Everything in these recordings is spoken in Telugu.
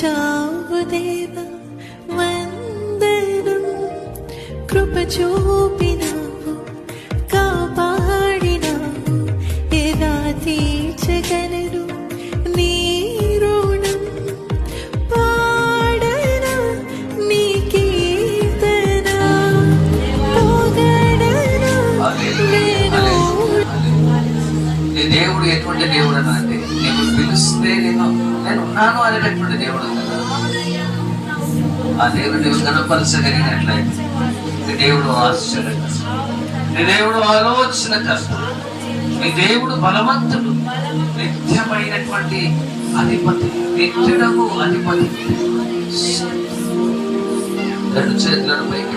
వచ్చావు దేవ వందనం, కృప చూపినావు కాపాడినావు, ఎలా తీర్చగలను నీ రుణం, పాడనా నీ కీర్తన, పొగడనా నేను. దేవుడు ఎటువంటి దేవుడు అనంటే నేను పిలిస్తే నేను ఉన్నాను అనేటటువంటి దేవుడు కదా. ఆ దేవుడు కనపరచగలిగినట్లయితే నీ దేవుడు ఆశ్చర్యకర్త, నీ దేవుడు ఆలోచనకర్త, నీ దేవుడు బలవంతుడు, నిత్యమైనటువంటి అధిపతి, నిత్యుడకు అధిపతి. రెండు చేతులను పైకి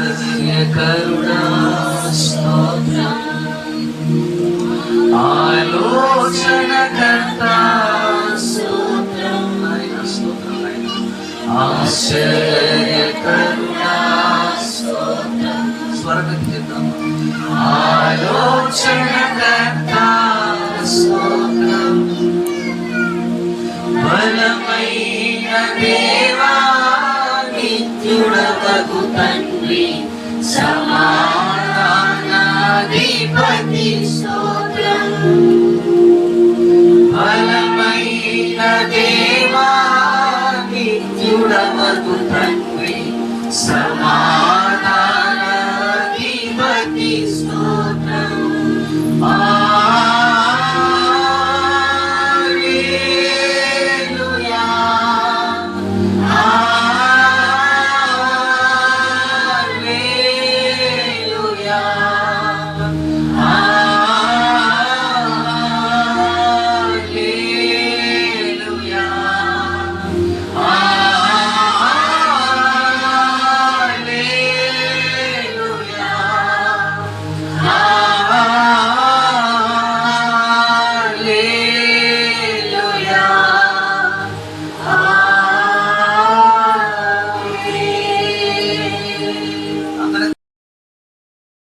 ఆశ్చర్యకరుడా స్తోత్రం, ఆలోచనకర్త స్తోత్రం, ఆశ్చర్యకరుడా స్తోత్రం. స్వరం చేద్దాం. ఆలోచనకర్త స్తోత్రం, బలమైన దేవా నిత్యుడవగు తండ్రి, సమాధానాధిపతి స్తోత్రం, బలమైన దేవా